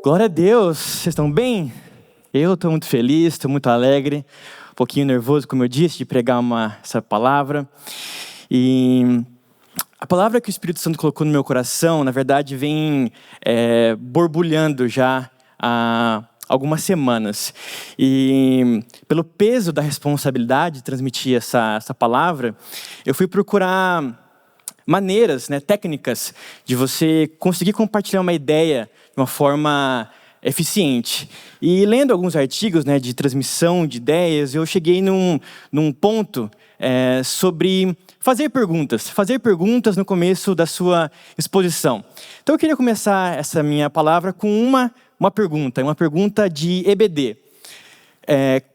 Glória a Deus, vocês estão bem? Eu estou muito feliz, estou muito alegre, um pouquinho nervoso, como eu disse, de pregar essa palavra. E a palavra que o Espírito Santo colocou no meu coração, na verdade, vem borbulhando já há algumas semanas. E pelo peso da responsabilidade de transmitir essa palavra, eu fui procurar maneiras, técnicas de você conseguir compartilhar uma ideia de uma forma eficiente. E lendo alguns artigos de transmissão de ideias, eu cheguei num ponto sobre fazer perguntas no começo da sua exposição. Então eu queria começar essa minha palavra com uma pergunta de EBD.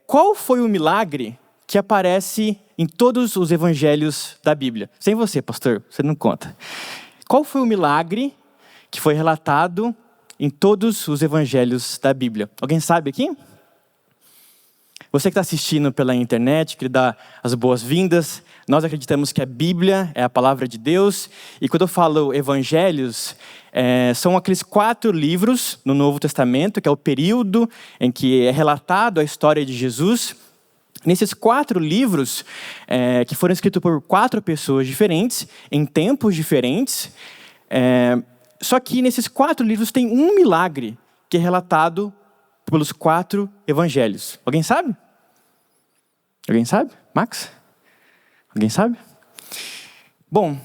Qual foi o milagre que aparece em todos os evangelhos da Bíblia? Sem você, pastor, você não conta. Qual foi o milagre que foi relatado em todos os evangelhos da Bíblia? Alguém sabe aqui? Você que está assistindo pela internet, queria dar as boas-vindas. Nós acreditamos que a Bíblia é a palavra de Deus. E quando eu falo evangelhos, são aqueles 4 livros no Novo Testamento, que é o período em que é relatado a história de Jesus. Nesses 4 livros, que foram escritos por 4 pessoas diferentes, em tempos diferentes, só que nesses 4 livros tem um milagre que é relatado pelos 4 evangelhos. Alguém sabe? Alguém sabe? Max? Alguém sabe? Bom,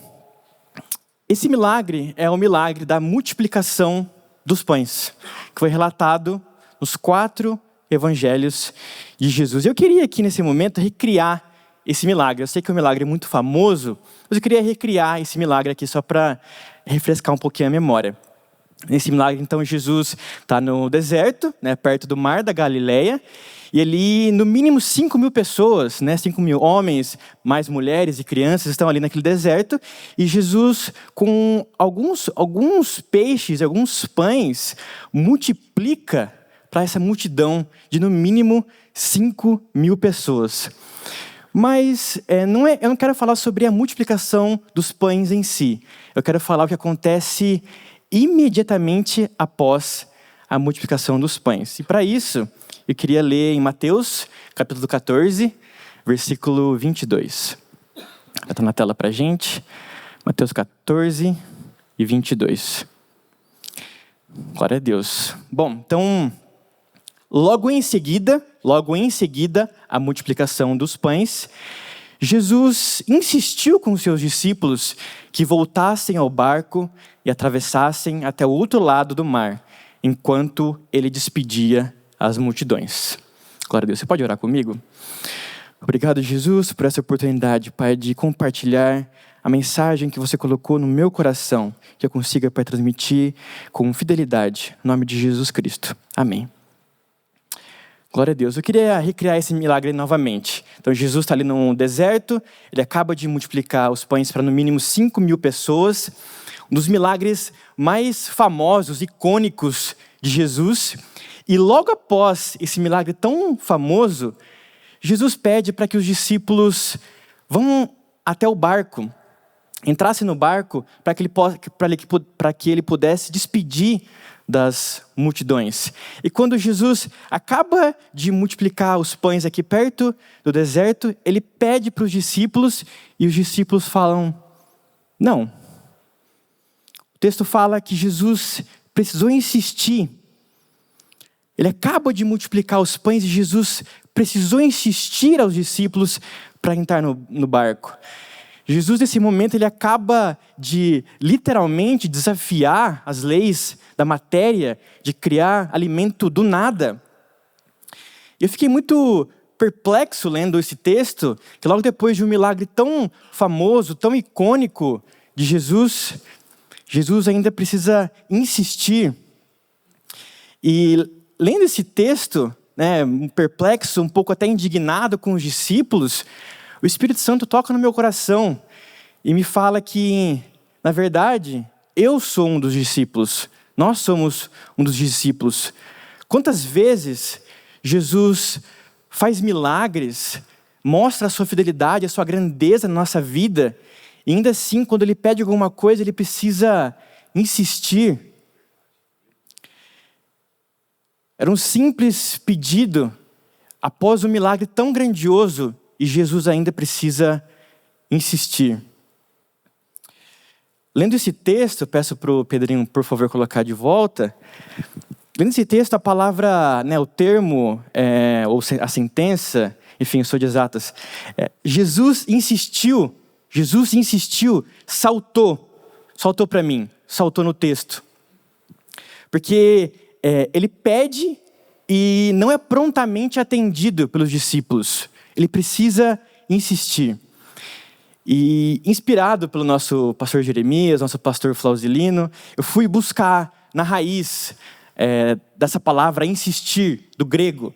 esse milagre é o milagre da multiplicação dos pães, que foi relatado nos 4 evangelhos de Jesus. Eu queria aqui nesse momento recriar esse milagre. Eu sei que o milagre é muito famoso, mas eu queria recriar esse milagre aqui só para refrescar um pouquinho a memória. Nesse milagre, então, Jesus está no deserto, perto do mar da Galileia, e ali, no mínimo 5.000 pessoas, 5.000 homens, mais mulheres e crianças estão ali naquele deserto, e Jesus, com alguns peixes, alguns pães, multiplica para essa multidão de, no mínimo, 5.000 pessoas. Mas eu não quero falar sobre a multiplicação dos pães em si. Eu quero falar o que acontece imediatamente após a multiplicação dos pães. E para isso, eu queria ler em Mateus, capítulo 14, versículo 22. Vai estar na tela para a gente. Mateus 14 e 22. Glória a Deus. Bom, então, logo em seguida a multiplicação dos pães, Jesus insistiu com seus discípulos que voltassem ao barco e atravessassem até o outro lado do mar, enquanto ele despedia as multidões. Glória a Deus. Você pode orar comigo? Obrigado, Jesus, por essa oportunidade, Pai, de compartilhar a mensagem que você colocou no meu coração, que eu consiga, Pai, transmitir com fidelidade. Em nome de Jesus Cristo. Amém. Glória a Deus. Eu queria recriar esse milagre novamente. Então, Jesus está ali no deserto, ele acaba de multiplicar os pães para no mínimo 5.000 pessoas. Um dos milagres mais famosos, icônicos de Jesus. E logo após esse milagre tão famoso, Jesus pede para que os discípulos vão até o barco, entrassem no barco para que ele pudesse despedir das multidões. E quando Jesus acaba de multiplicar os pães aqui perto do deserto, ele pede para os discípulos e os discípulos falam, não. O texto fala que Jesus precisou insistir. Ele acaba de multiplicar os pães e Jesus precisou insistir aos discípulos para entrar no barco. Jesus, nesse momento, ele acaba de, literalmente, desafiar as leis da matéria, de criar alimento do nada. Eu fiquei muito perplexo lendo esse texto, que logo depois de um milagre tão famoso, tão icônico de Jesus, Jesus ainda precisa insistir. E lendo esse texto, perplexo, um pouco até indignado com os discípulos, o Espírito Santo toca no meu coração e me fala que, na verdade, eu sou um dos discípulos. Nós somos um dos discípulos. Quantas vezes Jesus faz milagres, mostra a sua fidelidade, a sua grandeza na nossa vida, e ainda assim, quando ele pede alguma coisa, ele precisa insistir. Era um simples pedido após um milagre tão grandioso e Jesus ainda precisa insistir. Lendo esse texto, peço para o Pedrinho, por favor, colocar de volta. Lendo esse texto, a palavra, o termo, ou a sentença, enfim, eu sou de exatas. Jesus insistiu, saltou para mim, saltou no texto. Porque ele pede e não é prontamente atendido pelos discípulos. Ele precisa insistir. E inspirado pelo nosso pastor Jeremias, nosso pastor Flausilino, eu fui buscar na raiz dessa palavra insistir, do grego.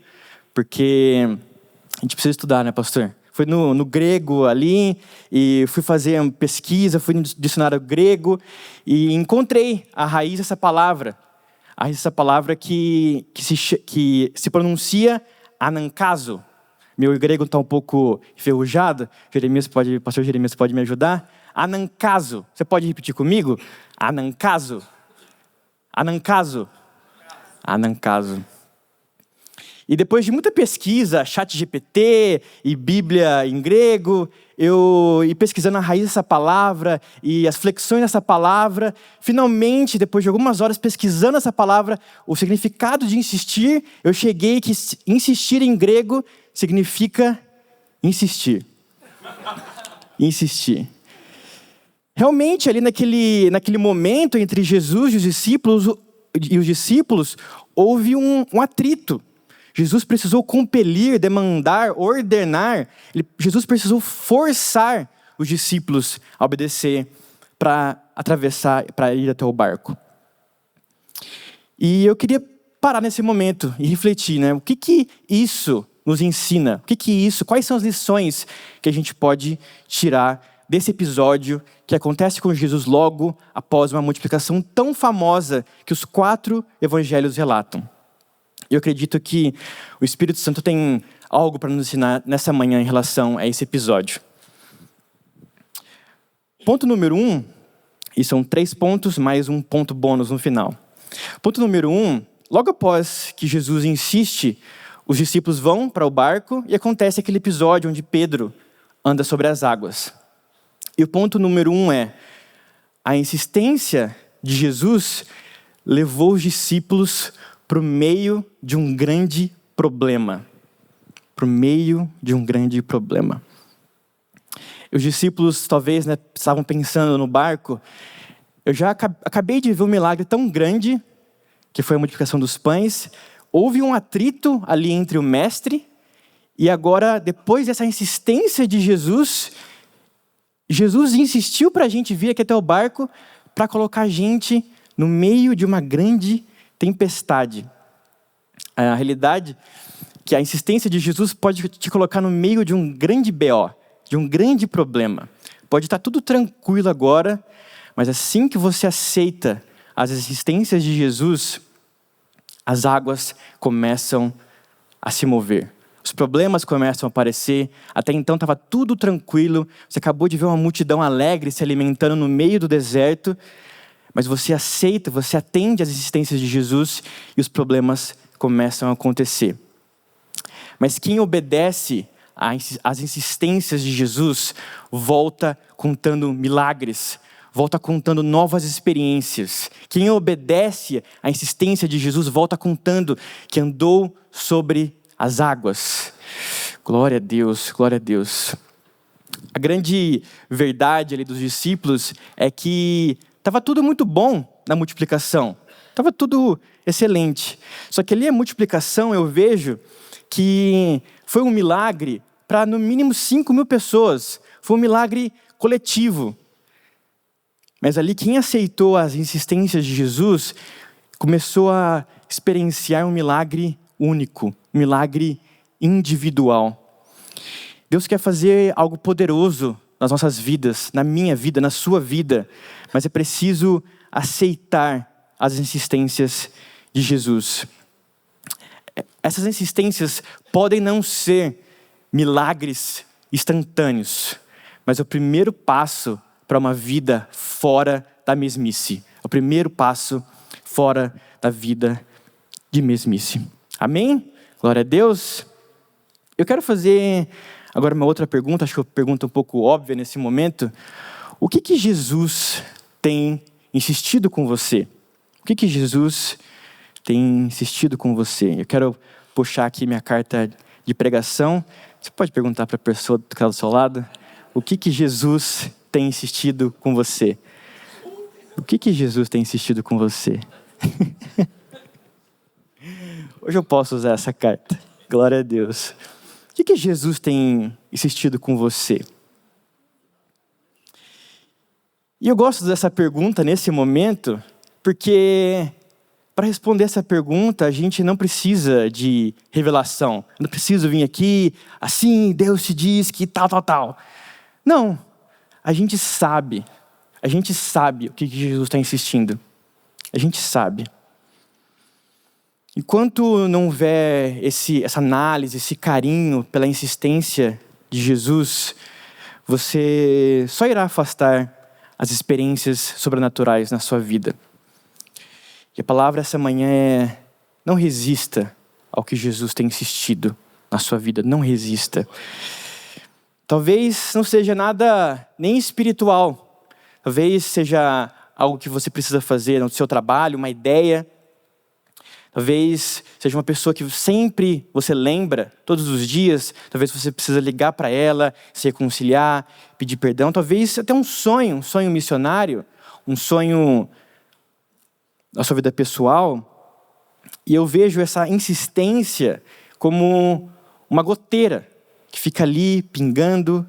Porque a gente precisa estudar, né, pastor? Fui no grego ali e fui fazer uma pesquisa, fui no dicionário grego e encontrei a raiz dessa palavra. A raiz dessa palavra que se pronuncia anankazo. Meu grego está um pouco enferrujado. Pastor Jeremias pode me ajudar? Anankazo. Você pode repetir comigo? Anankazo. Anankazo. Anankazo. E depois de muita pesquisa, ChatGPT e Bíblia em grego, e pesquisando a raiz dessa palavra e as flexões dessa palavra, finalmente, depois de algumas horas pesquisando essa palavra, o significado de insistir, eu cheguei que insistir em grego significa insistir. Insistir. Realmente, ali naquele momento entre Jesus e os discípulos, houve um atrito. Jesus precisou compelir, demandar, ordenar. Jesus precisou forçar os discípulos a obedecer para atravessar, para ir até o barco. E eu queria parar nesse momento e refletir, O que isso nos ensina? Quais são as lições que a gente pode tirar desse episódio que acontece com Jesus logo após uma multiplicação tão famosa que os 4 evangelhos relatam? Eu acredito que o Espírito Santo tem algo para nos ensinar nessa manhã em relação a esse episódio. Ponto número 1, e são 3 pontos, mais um ponto bônus no final. Ponto número 1, logo após que Jesus insiste, os discípulos vão para o barco e acontece aquele episódio onde Pedro anda sobre as águas. E o ponto número 1 a insistência de Jesus levou os discípulos para o meio de um grande problema. Para o meio de um grande problema. Os discípulos talvez estavam pensando no barco. Eu já acabei de ver um milagre tão grande, que foi a multiplicação dos pães. Houve um atrito ali entre o mestre, e agora, depois dessa insistência de Jesus insistiu para a gente vir aqui até o barco para colocar a gente no meio de uma grande tempestade. A realidade é que a insistência de Jesus pode te colocar no meio de um grande BO, de um grande problema. Pode estar tudo tranquilo agora, mas assim que você aceita as insistências de Jesus, as águas começam a se mover. Os problemas começam a aparecer. Até então estava tudo tranquilo. Você acabou de ver uma multidão alegre se alimentando no meio do deserto. Mas você aceita, você atende às insistências de Jesus e os problemas começam a acontecer. Mas quem obedece às insistências de Jesus volta contando milagres, volta contando novas experiências. Quem obedece à insistência de Jesus volta contando que andou sobre as águas. Glória a Deus, glória a Deus. A grande verdade ali dos discípulos é que estava tudo muito bom na multiplicação. Estava tudo excelente. Só que ali a multiplicação eu vejo que foi um milagre para no mínimo 5.000 pessoas. Foi um milagre coletivo. Mas ali quem aceitou as insistências de Jesus começou a experienciar um milagre único, um milagre individual. Deus quer fazer algo poderoso nas nossas vidas, na minha vida, na sua vida, mas é preciso aceitar as insistências de Jesus. Essas insistências podem não ser milagres instantâneos, mas é o primeiro passo para uma vida fora da mesmice. É o primeiro passo fora da vida de mesmice. Amém? Glória a Deus. Eu quero fazer agora uma outra pergunta, acho que é uma pergunta um pouco óbvia nesse momento. O que Jesus tem insistido com você? O que Jesus tem insistido com você? Eu quero puxar aqui minha carta de pregação. Você pode perguntar para a pessoa que está do seu lado? O que Jesus tem insistido com você? O que Jesus tem insistido com você? Hoje eu posso usar essa carta. Glória a Deus. O que Jesus tem insistido com você? E eu gosto dessa pergunta nesse momento, porque para responder essa pergunta, a gente não precisa de revelação. Eu não preciso vir aqui, assim, Deus te diz que tal. Não, a gente sabe o que Jesus está insistindo. A gente sabe. Enquanto não houver essa análise, esse carinho pela insistência de Jesus, você só irá afastar as experiências sobrenaturais na sua vida. E a palavra essa manhã é: não resista ao que Jesus tem insistido na sua vida. Não resista. Talvez não seja nada nem espiritual. Talvez seja algo que você precisa fazer no seu trabalho, uma ideia. Talvez seja uma pessoa que sempre você lembra, todos os dias. Talvez você precisa ligar para ela, se reconciliar, pedir perdão. Talvez até um sonho missionário, um sonho na sua vida pessoal. E eu vejo essa insistência como uma goteira que fica ali pingando,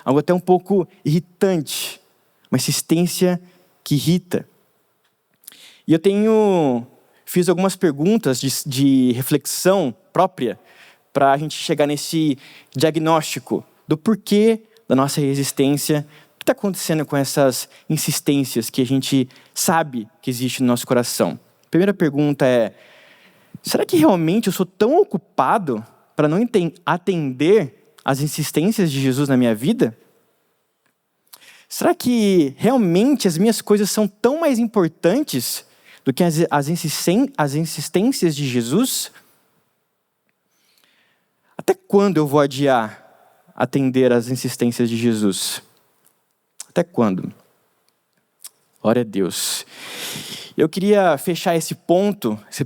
algo até um pouco irritante. Uma insistência que irrita. E eu fiz algumas perguntas de reflexão própria para a gente chegar nesse diagnóstico do porquê da nossa resistência. O que está acontecendo com essas insistências que a gente sabe que existe no nosso coração? A primeira pergunta é: será que realmente eu sou tão ocupado para não atender às insistências de Jesus na minha vida? Será que realmente as minhas coisas são tão mais importantes do que as insistências de Jesus? Até quando eu vou adiar atender às insistências de Jesus? Até quando? Glória a Deus. Eu queria fechar esse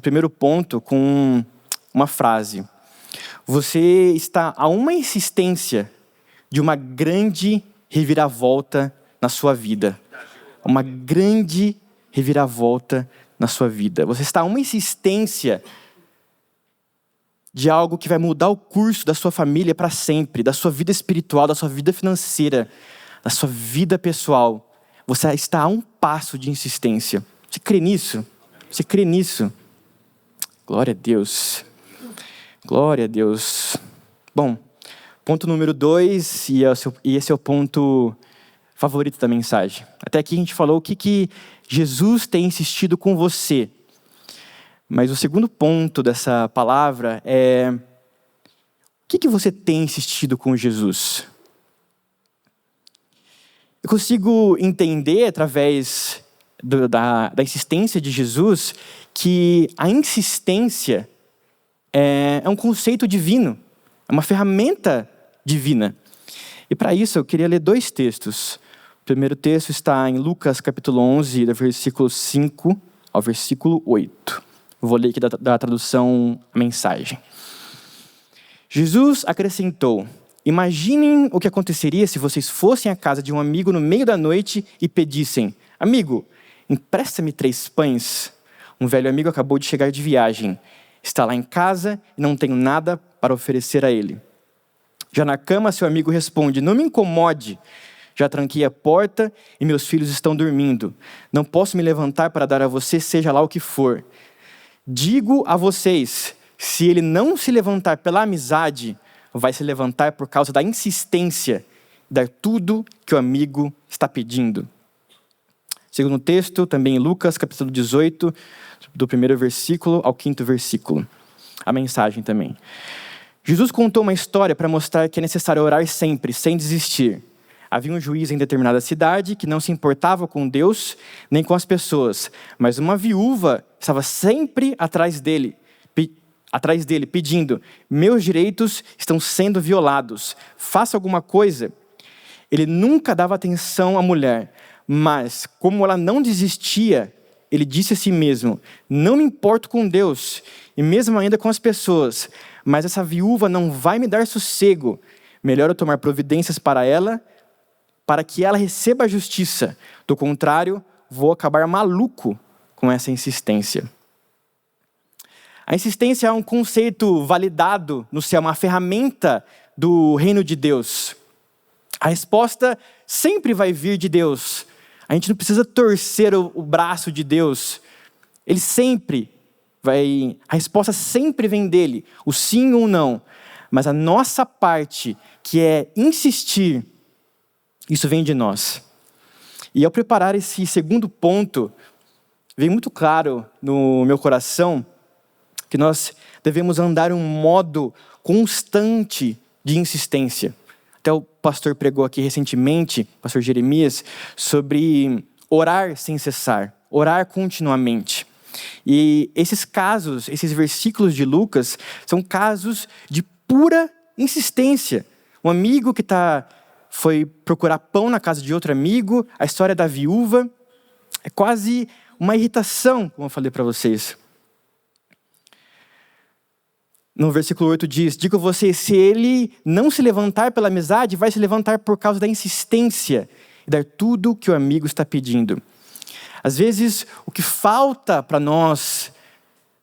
primeiro ponto, com uma frase. Você está a uma insistência de uma grande reviravolta na sua vida. Uma grande reviravolta na sua vida. Você está a uma insistência de algo que vai mudar o curso da sua família para sempre, da sua vida espiritual, da sua vida financeira, da sua vida pessoal. Você está a um passo de insistência. Você crê nisso? Você crê nisso? Glória a Deus. Glória a Deus. Bom, ponto número 2, e esse é o ponto favorito da mensagem. Até aqui a gente falou o que Jesus tem insistido com você. Mas o segundo ponto dessa palavra é: o que você tem insistido com Jesus? Eu consigo entender, através da insistência de Jesus, que a insistência é um conceito divino, é uma ferramenta divina. E para isso eu queria ler 2 textos. O primeiro texto está em Lucas capítulo 11, do versículo 5 ao versículo 8. Vou ler aqui da tradução a mensagem. Jesus acrescentou: imaginem o que aconteceria se vocês fossem à casa de um amigo no meio da noite e pedissem: amigo, empresta-me 3 pães. Um velho amigo acabou de chegar de viagem. Está lá em casa e não tenho nada para oferecer a ele. Já na cama, seu amigo responde: não me incomode. Já tranquei a porta e meus filhos estão dormindo. Não posso me levantar para dar a você, seja lá o que for. Digo a vocês, se ele não se levantar pela amizade, vai se levantar por causa da insistência, dar tudo que o amigo está pedindo. Segundo texto, também em Lucas, capítulo 18, do 1º versículo ao 5º versículo. A mensagem também. Jesus contou uma história para mostrar que é necessário orar sempre, sem desistir. Havia um juiz em determinada cidade que não se importava com Deus nem com as pessoas, mas uma viúva estava sempre atrás dele. atrás dele, pedindo: meus direitos estão sendo violados, faça alguma coisa. Ele nunca dava atenção à mulher, mas como ela não desistia, ele disse a si mesmo: não me importo com Deus, e mesmo ainda com as pessoas, mas essa viúva não vai me dar sossego. Melhor eu tomar providências para ela, para que ela receba a justiça. Do contrário, vou acabar maluco com essa insistência. A insistência é um conceito validado no céu, uma ferramenta do reino de Deus. A resposta sempre vai vir de Deus. A gente não precisa torcer o braço de Deus. A resposta sempre vem dele, o sim ou não. Mas a nossa parte, que é insistir, isso vem de nós. E ao preparar esse segundo ponto, veio muito claro no meu coração que nós devemos andar um modo constante de insistência. Até o pastor pregou aqui recentemente, pastor Jeremias, sobre orar sem cessar, orar continuamente. E esses casos, esses versículos de Lucas, são casos de pura insistência. Um amigo que foi procurar pão na casa de outro amigo, a história da viúva, é quase uma irritação, como eu falei para vocês. No versículo 8 diz: digo a você, se ele não se levantar pela amizade, vai se levantar por causa da insistência e dar tudo o que o amigo está pedindo. Às vezes, o que falta para nós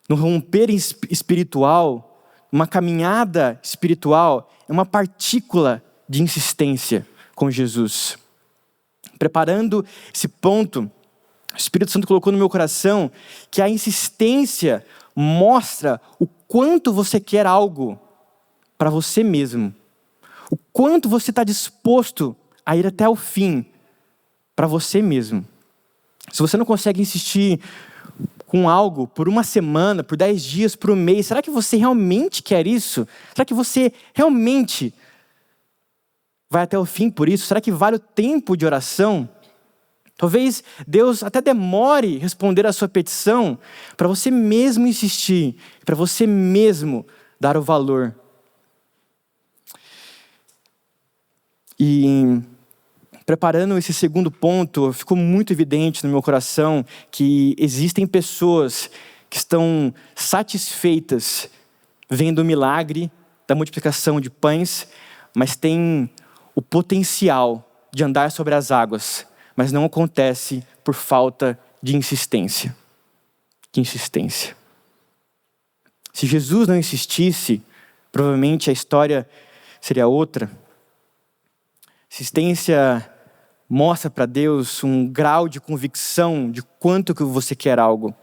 no romper espiritual, uma caminhada espiritual, é uma partícula de insistência com Jesus. Preparando esse ponto, o Espírito Santo colocou no meu coração que a insistência mostra o quanto você quer algo para você mesmo. O quanto você está disposto a ir até o fim para você mesmo. Se você não consegue insistir com algo por uma semana, por 10 dias, por um mês, será que você realmente quer isso? Será que você realmente vai até o fim por isso? Será que vale o tempo de oração? Talvez Deus até demore responder a sua petição para você mesmo insistir, para você mesmo dar o valor. E preparando esse segundo ponto, ficou muito evidente no meu coração que existem pessoas que estão satisfeitas vendo o milagre da multiplicação de pães, mas têm o potencial de andar sobre as águas, mas não acontece por falta de insistência. Que insistência. Se Jesus não insistisse, provavelmente a história seria outra. Insistência mostra para Deus um grau de convicção de quanto que você quer algo.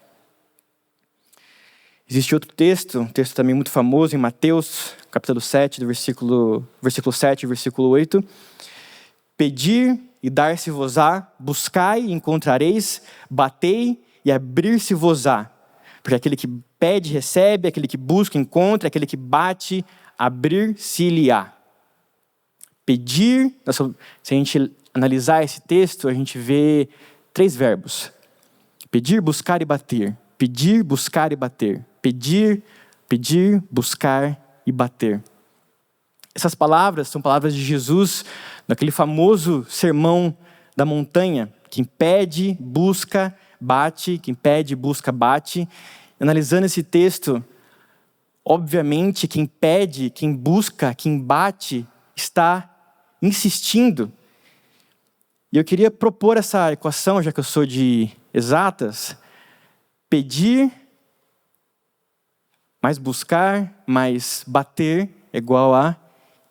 Existe outro texto, um texto também muito famoso em Mateus, capítulo 7, do versículo 7 e versículo 8. Pedir e dar-se-vos-á, buscai e encontrareis, batei e abrir-se-vos-á. Porque aquele que pede, recebe, aquele que busca, encontra, aquele que bate, abrir-se-lhe-á. Pedir, se a gente analisar esse texto, a gente vê 3 verbos. Pedir, buscar e bater. Pedir, buscar e bater. Pedir, buscar e bater. Essas palavras são palavras de Jesus, naquele famoso sermão da montanha. Quem pede, busca, bate. Quem pede, busca, bate. Analisando esse texto, obviamente, quem pede, quem busca, quem bate, está insistindo. E eu queria propor essa equação, já que eu sou de exatas. Pedir mais buscar, mais bater, é igual a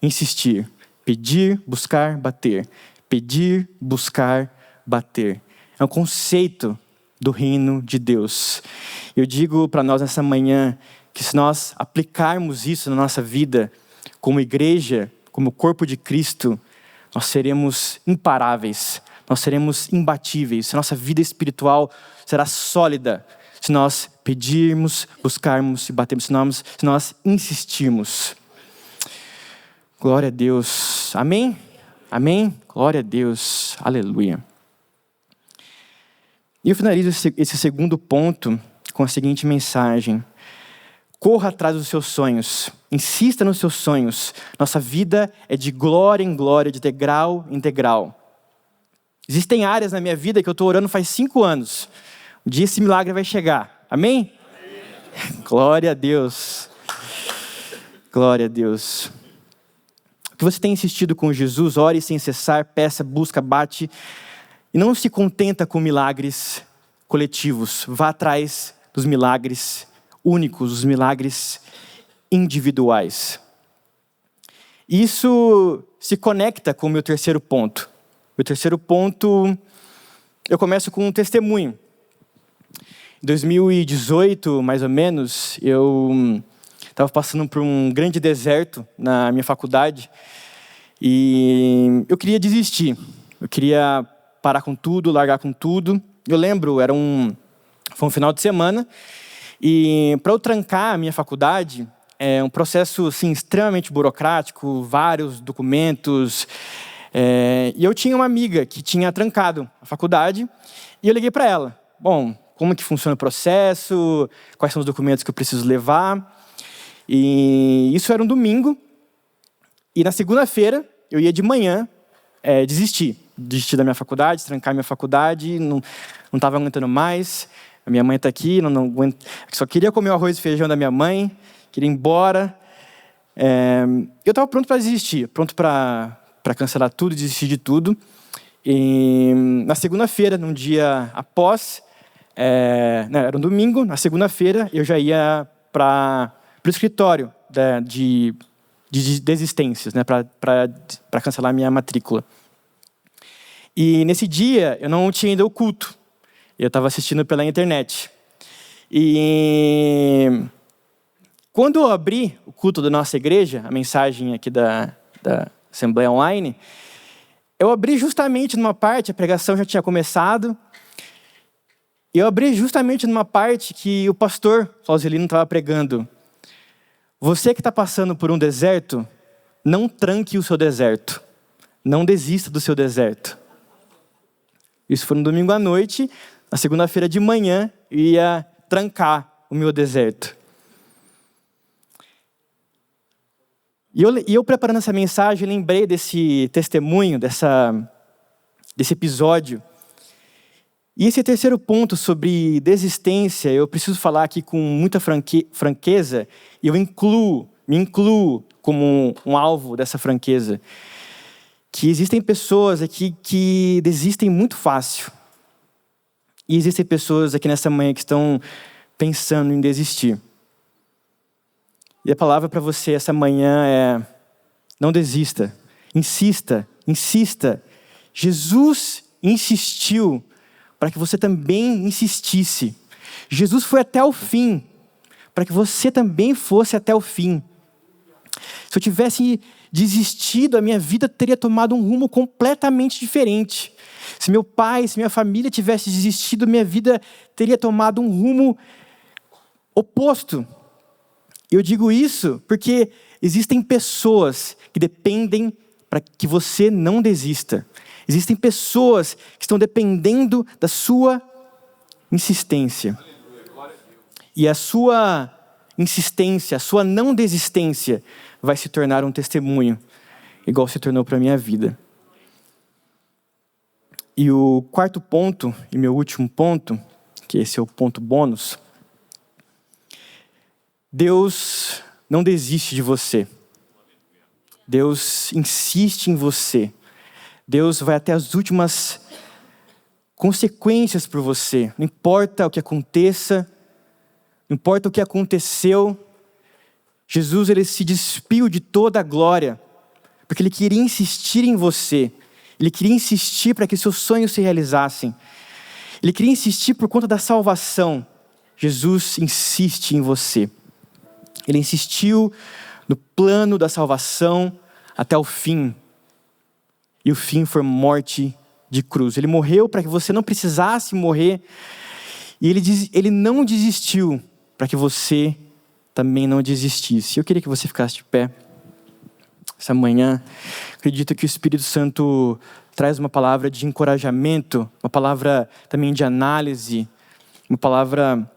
insistir. Pedir, buscar, bater. Pedir, buscar, bater. É um conceito do reino de Deus. Eu digo para nós nessa manhã que se nós aplicarmos isso na nossa vida, como igreja, como corpo de Cristo, nós seremos imparáveis, nós seremos imbatíveis. A nossa vida espiritual será sólida se nós pedirmos, buscarmos e batermos, se nós insistirmos. Glória a Deus. Amém? Amém? Glória a Deus. Aleluia. E eu finalizo esse segundo ponto com a seguinte mensagem. Corra atrás dos seus sonhos. Insista nos seus sonhos. Nossa vida é de glória em glória, de degrau em degrau. Existem áreas na minha vida que eu estou orando faz 5 anos. Um dia esse milagre vai chegar. Amém? Amém. Glória a Deus. Glória a Deus. O que você tem insistido com Jesus? Ore sem cessar, peça, busca, bate. E não se contenta com milagres coletivos. Vá atrás dos milagres únicos, os milagres individuais. Isso se conecta com o meu terceiro ponto. Meu terceiro ponto, eu começo com um testemunho. Em 2018, mais ou menos, eu estava passando por um grande deserto na minha faculdade e eu queria desistir. Eu queria parar com tudo, largar com tudo. Eu lembro, foi um final de semana e para eu trancar a minha faculdade, é um processo assim, extremamente burocrático, vários documentos. E eu tinha uma amiga que tinha trancado a faculdade e eu liguei para ela. Bom, como que funciona o processo, quais são os documentos que eu preciso levar. E isso era um domingo. E na segunda-feira, eu ia de manhã desistir da minha faculdade, trancar a minha faculdade, não estava aguentando mais. A minha mãe está aqui, não aguento, só queria comer o arroz e feijão da minha mãe, queria ir embora. Eu estava pronto para desistir, pronto para cancelar tudo, desistir de tudo. E na segunda-feira, num dia após, era um domingo, na segunda-feira eu já ia para o escritório de desistências, né, para cancelar a minha matrícula. E nesse dia eu não tinha ido ao culto, eu estava assistindo pela internet. E quando eu abri o culto da nossa igreja, a mensagem aqui da Assembleia Online, eu abri justamente numa parte, a pregação já tinha começado, e eu abri justamente numa parte que o pastor Flauzelino estava pregando. Você que está passando por um deserto, não tranque o seu deserto. Não desista do seu deserto. Isso foi no domingo à noite. Na segunda-feira de manhã, eu ia trancar o meu deserto. E eu preparando essa mensagem, lembrei desse testemunho, desse episódio. E esse terceiro ponto sobre desistência, eu preciso falar aqui com muita franqueza, e eu me incluo como um alvo dessa franqueza. Que existem pessoas aqui que desistem muito fácil. E existem pessoas aqui nessa manhã que estão pensando em desistir. E a palavra para você essa manhã é: não desista, insista, insista. Jesus insistiu para que você também insistisse. Jesus foi até o fim, para que você também fosse até o fim. Se eu tivesse desistido, a minha vida teria tomado um rumo completamente diferente. Se meu pai, se minha família tivesse desistido, minha vida teria tomado um rumo oposto. Eu digo isso porque existem pessoas que dependem para que você não desista. Existem pessoas que estão dependendo da sua insistência. E a sua insistência, a sua não desistência vai se tornar um testemunho, igual se tornou para a minha vida. E o quarto ponto, e meu último ponto, que esse é o ponto bônus: Deus não desiste de você. Deus insiste em você. Deus vai até as últimas consequências por você. Não importa o que aconteça, não importa o que aconteceu, Jesus, ele se despiu de toda a glória, porque ele queria insistir em você. Ele queria insistir para que seus sonhos se realizassem. Ele queria insistir por conta da salvação. Jesus insiste em você. Ele insistiu no plano da salvação até o fim. E o fim foi morte de cruz. Ele morreu para que você não precisasse morrer. E ele não desistiu para que você também não desistisse. Eu queria que você ficasse de pé essa manhã. Acredito que o Espírito Santo traz uma palavra de encorajamento, uma palavra também de análise, uma palavra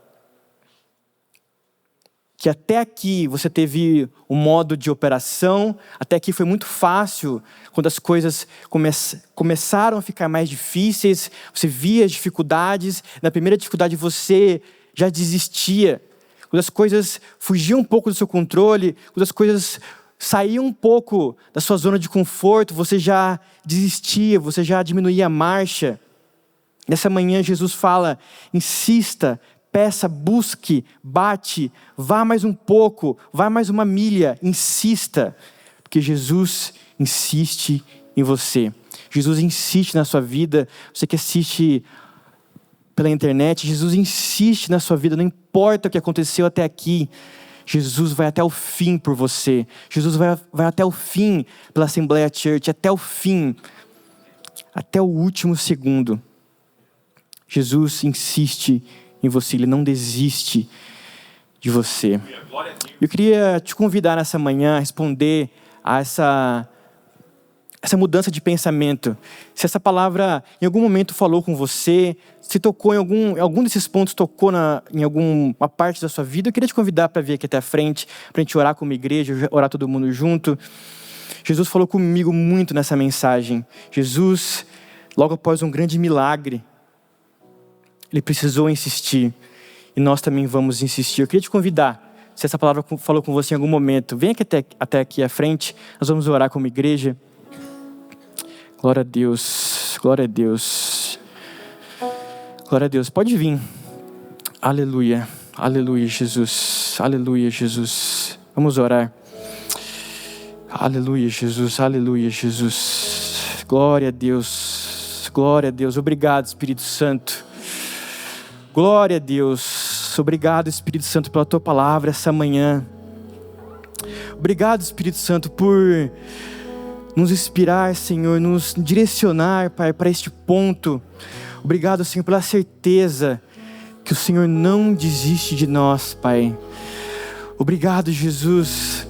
que até aqui você teve um modo de operação, até aqui foi muito fácil, quando as coisas começaram a ficar mais difíceis, você via as dificuldades, na primeira dificuldade você já desistia, quando as coisas fugiam um pouco do seu controle, quando as coisas saíam um pouco da sua zona de conforto, você já desistia, você já diminuía a marcha. Nessa manhã Jesus fala, insista, peça, busque, bate, vá mais um pouco, vá mais uma milha, insista, porque Jesus insiste em você. Jesus insiste na sua vida, você que assiste pela internet, Jesus insiste na sua vida, não importa o que aconteceu até aqui, Jesus vai até o fim por você, Jesus vai até o fim pela Assembleia Church, até o fim, até o último segundo. Jesus insiste em você, Ele não desiste de você. Eu queria te convidar nessa manhã a responder a essa mudança de pensamento. Se essa palavra em algum momento falou com você, se tocou em algum desses pontos, tocou em alguma parte da sua vida, eu queria te convidar para vir aqui até a frente, para a gente orar como igreja, orar todo mundo junto. Jesus falou comigo muito nessa mensagem. Jesus, logo após um grande milagre, Ele precisou insistir. E nós também vamos insistir. Eu queria te convidar, se essa palavra falou com você em algum momento, vem aqui até aqui à frente, nós vamos orar como igreja. Glória a Deus, glória a Deus. Glória a Deus, pode vir. Aleluia, aleluia Jesus, aleluia Jesus. Vamos orar. Aleluia Jesus, aleluia Jesus. Glória a Deus, glória a Deus. Obrigado Espírito Santo. Glória a Deus. Obrigado, Espírito Santo, pela Tua palavra essa manhã. Obrigado, Espírito Santo, por nos inspirar, Senhor, nos direcionar, Pai, para este ponto. Obrigado, Senhor, pela certeza que o Senhor não desiste de nós, Pai. Obrigado, Jesus,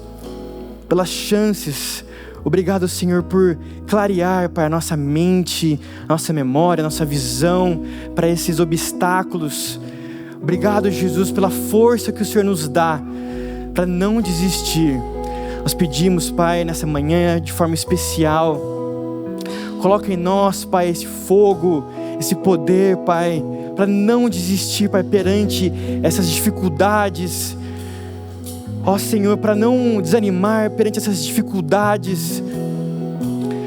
pelas chances. Obrigado, Senhor, por clarear, Pai, a nossa mente, a nossa memória, a nossa visão para esses obstáculos. Obrigado, Jesus, pela força que o Senhor nos dá para não desistir. Nós pedimos, Pai, nessa manhã, de forma especial, coloca em nós, Pai, esse fogo, esse poder, Pai, para não desistir, Pai, perante essas dificuldades. Ó Senhor, para não desanimar perante essas dificuldades,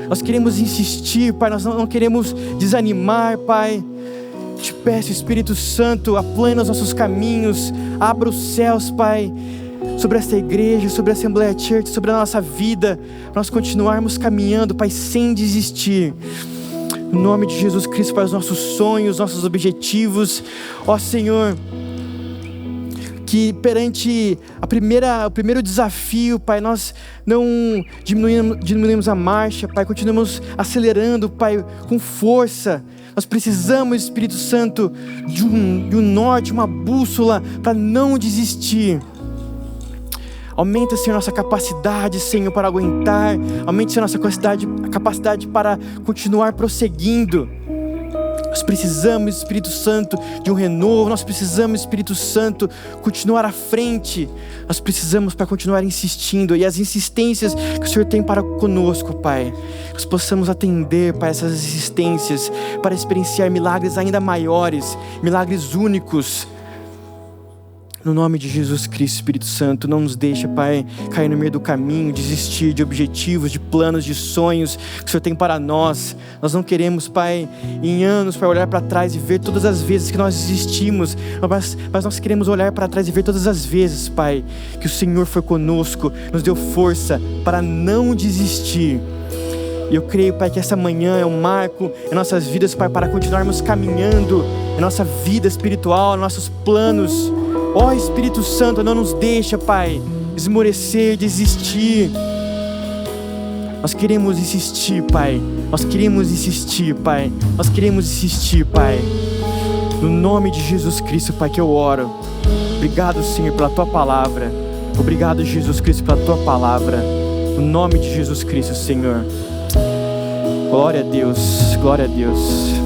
nós queremos insistir, Pai, nós não queremos desanimar, Pai. Te peço, Espírito Santo, aplane os nossos caminhos, abra os céus, Pai, sobre esta igreja, sobre a Assembleia Church, sobre a nossa vida, para nós continuarmos caminhando, Pai, sem desistir. Em nome de Jesus Cristo, para os nossos sonhos, nossos objetivos, ó Senhor, que perante o primeiro desafio, Pai, nós não diminuímos a marcha, Pai, continuamos acelerando, Pai, com força. Nós precisamos, Espírito Santo, de um norte, uma bússola para não desistir. Aumenta, Senhor, nossa capacidade, Senhor, para aguentar. Aumente, Senhor, nossa capacidade para continuar prosseguindo. Nós precisamos, Espírito Santo, de um renovo. Nós precisamos, Espírito Santo, continuar à frente. Nós precisamos para continuar insistindo. E as insistências que o Senhor tem para conosco, Pai, que nós possamos atender para essas insistências, para experienciar milagres ainda maiores, milagres únicos. No nome de Jesus Cristo, Espírito Santo, não nos deixa, Pai, cair no meio do caminho, desistir de objetivos, de planos, de sonhos que o Senhor tem para nós. Nós não queremos, Pai, em anos, para olhar para trás e ver todas as vezes que nós desistimos, mas nós queremos olhar para trás e ver todas as vezes, Pai, que o Senhor foi conosco, nos deu força para não desistir. E eu creio, Pai, que essa manhã é um marco em nossas vidas, Pai, para continuarmos caminhando em nossa vida espiritual, nossos planos. Ó Espírito Santo, não nos deixa, Pai, esmorecer, desistir. Nós queremos insistir, Pai. Nós queremos insistir, Pai. Nós queremos insistir, Pai. No nome de Jesus Cristo, Pai, que eu oro. Obrigado, Senhor, pela Tua palavra. Obrigado, Jesus Cristo, pela Tua palavra. No nome de Jesus Cristo, Senhor. Glória a Deus, glória a Deus.